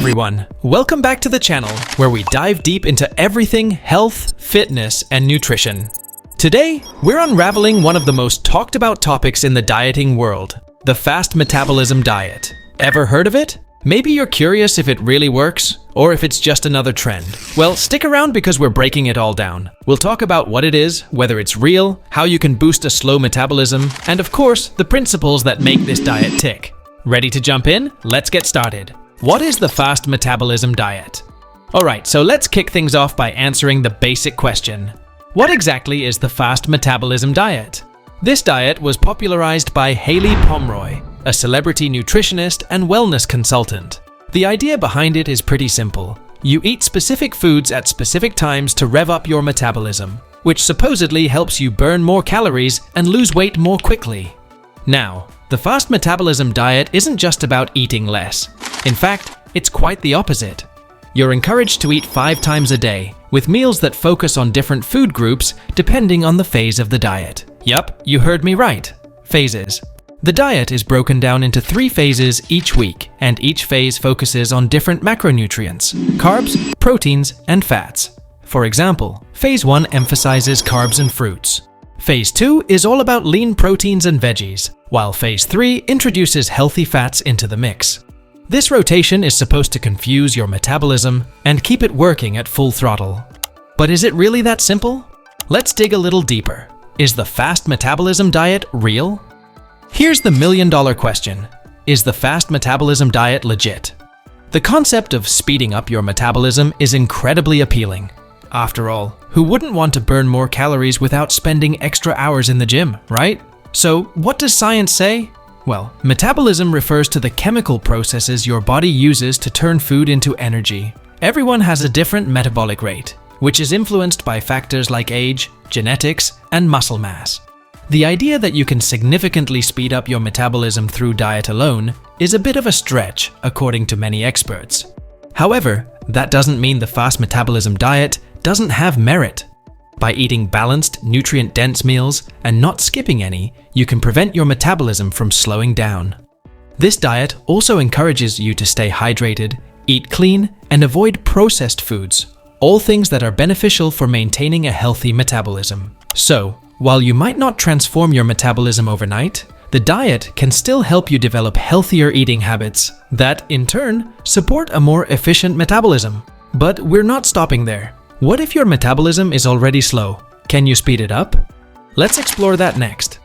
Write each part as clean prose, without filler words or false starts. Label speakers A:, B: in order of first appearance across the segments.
A: everyone, welcome back to the channel where we dive deep into everything health, fitness, and nutrition. Today, we're unraveling one of the most talked about topics in the dieting world, the Fast Metabolism Diet. Ever heard of it? Maybe you're curious if it really works, or if it's just another trend. Well, stick around because we're breaking it all down. We'll talk about what it is, whether it's real, how you can boost a slow metabolism, and of course, the principles that make this diet tick. Ready to jump in? Let's get started. What is the Fast Metabolism Diet? Alright, so let's kick things off by answering the basic question. What exactly is the Fast Metabolism Diet? This diet was popularized by Haley Pomeroy, a celebrity nutritionist and wellness consultant. The idea behind it is pretty simple. You eat specific foods at specific times to rev up your metabolism, which supposedly helps you burn more calories and lose weight more quickly. Now, the Fast Metabolism Diet isn't just about eating less. In fact, it's quite the opposite. You're encouraged to eat 5 times a day, with meals that focus on different food groups depending on the phase of the diet. Yup, you heard me right. Phases. The diet is broken down into 3 phases each week, and each phase focuses on different macronutrients: carbs, proteins, and fats. For example, Phase 1 emphasizes carbs and fruits. Phase 2 is all about lean proteins and veggies, while Phase 3 introduces healthy fats into the mix. This rotation is supposed to confuse your metabolism and keep it working at full throttle. But is it really that simple? Let's dig a little deeper. Is the Fast Metabolism Diet real? Here's the million-dollar question. Is the Fast Metabolism Diet legit? The concept of speeding up your metabolism is incredibly appealing. After all, who wouldn't want to burn more calories without spending extra hours in the gym, right? So, what does science say? Well, metabolism refers to the chemical processes your body uses to turn food into energy. Everyone has a different metabolic rate, which is influenced by factors like age, genetics, and muscle mass. The idea that you can significantly speed up your metabolism through diet alone is a bit of a stretch, according to many experts. However, that doesn't mean the Fast Metabolism Diet doesn't have merit. By eating balanced, nutrient-dense meals and not skipping any, you can prevent your metabolism from slowing down. This diet also encourages you to stay hydrated, eat clean, and avoid processed foods, all things that are beneficial for maintaining a healthy metabolism. So, while you might not transform your metabolism overnight, the diet can still help you develop healthier eating habits that, in turn, support a more efficient metabolism. But we're not stopping there. What if your metabolism is already slow? Can you speed it up? Let's explore that next.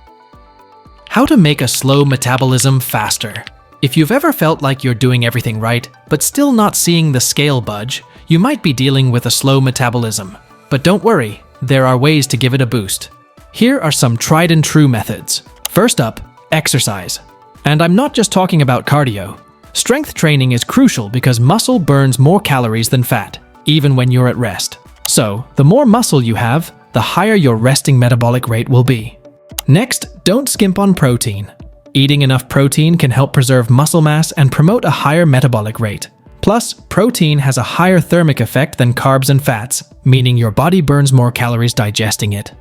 A: How to make a slow metabolism faster. If you've ever felt like you're doing everything right, but still not seeing the scale budge, you might be dealing with a slow metabolism. But don't worry, there are ways to give it a boost. Here are some tried and true methods. First up, exercise. And I'm not just talking about cardio. Strength training is crucial because muscle burns more calories than fat, even when you're at rest. So, the more muscle you have, the higher your resting metabolic rate will be. Next, don't skimp on protein. Eating enough protein can help preserve muscle mass and promote a higher metabolic rate. Plus, protein has a higher thermic effect than carbs and fats, meaning your body burns more calories digesting it.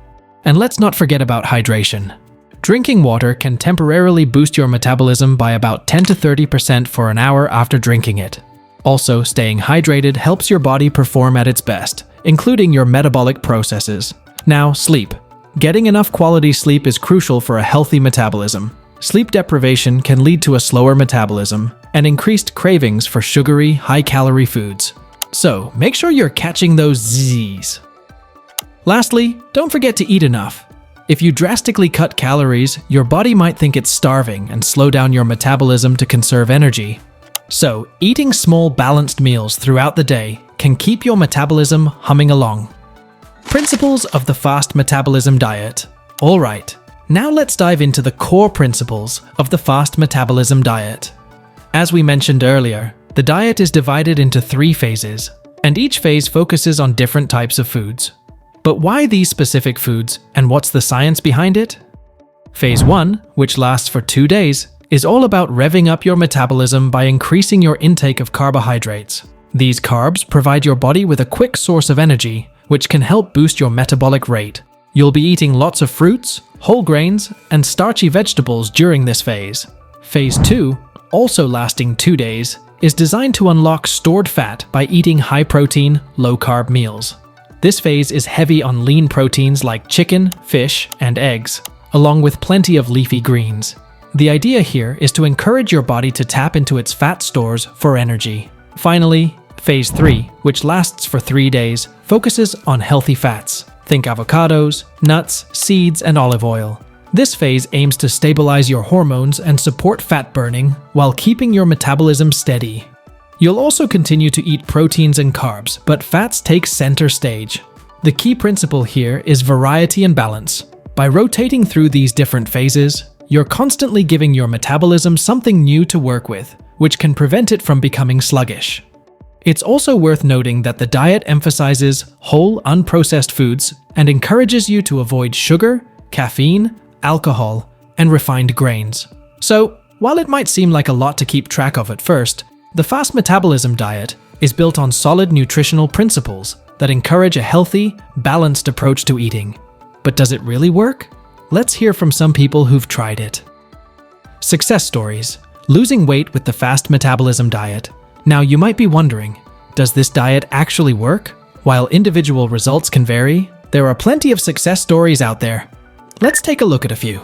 A: And let's not forget about hydration. Drinking water can temporarily boost your metabolism by about 10 to 30% for an hour after drinking it. Also, staying hydrated helps your body perform at its best, including your metabolic processes. Now, sleep. Getting enough quality sleep is crucial for a healthy metabolism. Sleep deprivation can lead to a slower metabolism and increased cravings for sugary, high-calorie foods. So, make sure you're catching those Z's. Lastly, don't forget to eat enough. If you drastically cut calories, your body might think it's starving and slow down your metabolism to conserve energy. So, eating small, balanced meals throughout the day can keep your metabolism humming along. Principles of the Fast Metabolism Diet. Alright, now let's dive into the core principles of the Fast Metabolism Diet. As we mentioned earlier, the diet is divided into 3 phases, and each phase focuses on different types of foods. But why these specific foods, and what's the science behind it? Phase 1, which lasts for 2 days, is all about revving up your metabolism by increasing your intake of carbohydrates. These carbs provide your body with a quick source of energy, which can help boost your metabolic rate. You'll be eating lots of fruits, whole grains, and starchy vegetables during this phase. Phase 2, also lasting 2 days, is designed to unlock stored fat by eating high-protein, low-carb meals. This phase is heavy on lean proteins like chicken, fish, and eggs, along with plenty of leafy greens. The idea here is to encourage your body to tap into its fat stores for energy. Finally, Phase 3, which lasts for 3 days, focuses on healthy fats. Think avocados, nuts, seeds, and olive oil. This phase aims to stabilize your hormones and support fat burning while keeping your metabolism steady. You'll also continue to eat proteins and carbs, but fats take center stage. The key principle here is variety and balance. By rotating through these different phases, you're constantly giving your metabolism something new to work with, which can prevent it from becoming sluggish. It's also worth noting that the diet emphasizes whole, unprocessed foods and encourages you to avoid sugar, caffeine, alcohol, and refined grains. So, while it might seem like a lot to keep track of at first, the Fast Metabolism Diet is built on solid nutritional principles that encourage a healthy, balanced approach to eating. But does it really work? Let's hear from some people who've tried it. Success stories. Losing weight with the Fast Metabolism Diet. Now you might be wondering, does this diet actually work? While individual results can vary, there are plenty of success stories out there. Let's take a look at a few.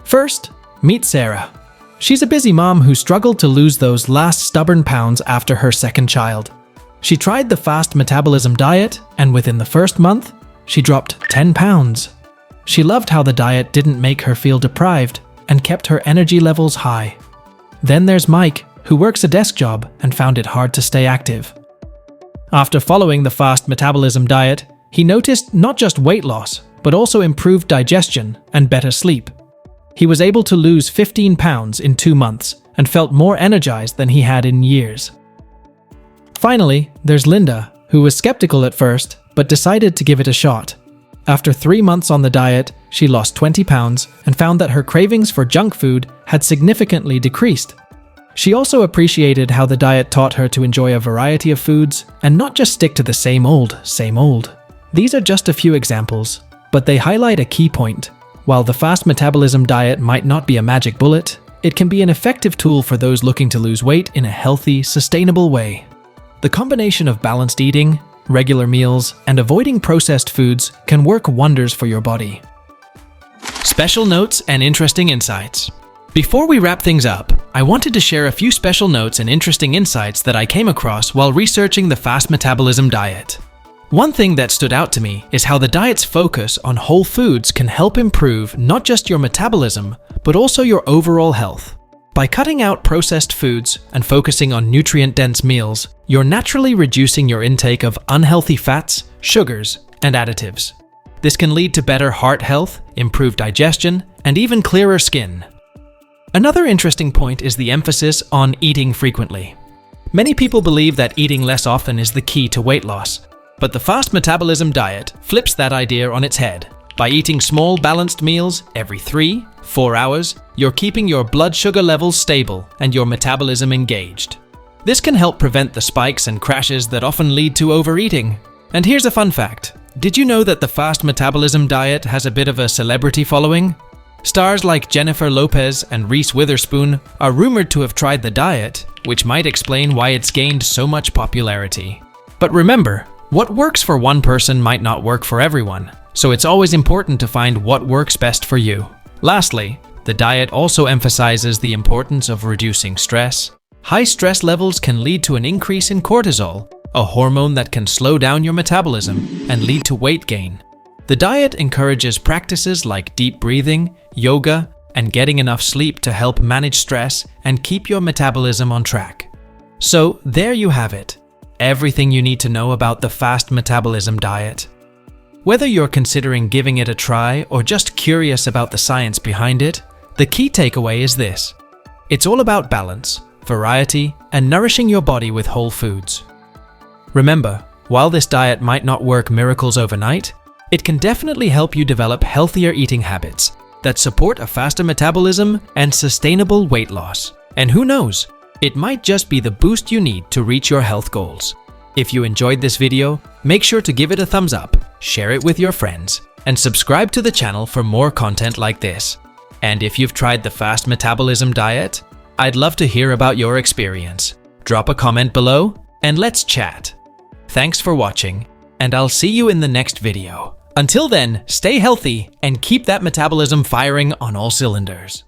A: First, meet Sarah. She's a busy mom who struggled to lose those last stubborn pounds after her second child. She tried the Fast Metabolism Diet, and within the first month, she dropped 10 pounds. She loved how the diet didn't make her feel deprived and kept her energy levels high. Then there's Mike, who works a desk job and found it hard to stay active. After following the Fast Metabolism Diet, he noticed not just weight loss, but also improved digestion and better sleep. He was able to lose 15 pounds in 2 months and felt more energized than he had in years. Finally, there's Linda, who was skeptical at first, but decided to give it a shot. After 3 months on the diet, she lost 20 pounds and found that her cravings for junk food had significantly decreased. She also appreciated how the diet taught her to enjoy a variety of foods and not just stick to the same old. These are just a few examples, but they highlight a key point. While the Fast Metabolism Diet might not be a magic bullet, it can be an effective tool for those looking to lose weight in a healthy, sustainable way. The combination of balanced eating, regular meals, and avoiding processed foods can work wonders for your body. Special notes and interesting insights. Before we wrap things up, I wanted to share a few special notes and interesting insights that I came across while researching the Fast Metabolism Diet. One thing that stood out to me is how the diet's focus on whole foods can help improve not just your metabolism, but also your overall health. By cutting out processed foods and focusing on nutrient-dense meals, you're naturally reducing your intake of unhealthy fats, sugars, and additives. This can lead to better heart health, improved digestion, and even clearer skin. Another interesting point is the emphasis on eating frequently. Many people believe that eating less often is the key to weight loss, but the Fast Metabolism Diet flips that idea on its head. By eating small, balanced meals every 3-4 hours, you're keeping your blood sugar levels stable and your metabolism engaged. This can help prevent the spikes and crashes that often lead to overeating. And here's a fun fact. Did you know that the Fast Metabolism Diet has a bit of a celebrity following? Stars like Jennifer Lopez and Reese Witherspoon are rumored to have tried the diet, which might explain why it's gained so much popularity. But remember, what works for one person might not work for everyone, so it's always important to find what works best for you. Lastly, the diet also emphasizes the importance of reducing stress. High stress levels can lead to an increase in cortisol, a hormone that can slow down your metabolism and lead to weight gain. The diet encourages practices like deep breathing, yoga, and getting enough sleep to help manage stress and keep your metabolism on track. So there you have it, everything you need to know about the Fast Metabolism Diet. Whether you're considering giving it a try or just curious about the science behind it, the key takeaway is this. It's all about balance, variety, and nourishing your body with whole foods. Remember, while this diet might not work miracles overnight, it can definitely help you develop healthier eating habits that support a faster metabolism and sustainable weight loss. And who knows, it might just be the boost you need to reach your health goals. If you enjoyed this video, make sure to give it a thumbs up, share it with your friends, and subscribe to the channel for more content like this. And if you've tried the Fast Metabolism Diet, I'd love to hear about your experience. Drop a comment below and let's chat. Thanks for watching, and I'll see you in the next video. Until then, stay healthy and keep that metabolism firing on all cylinders.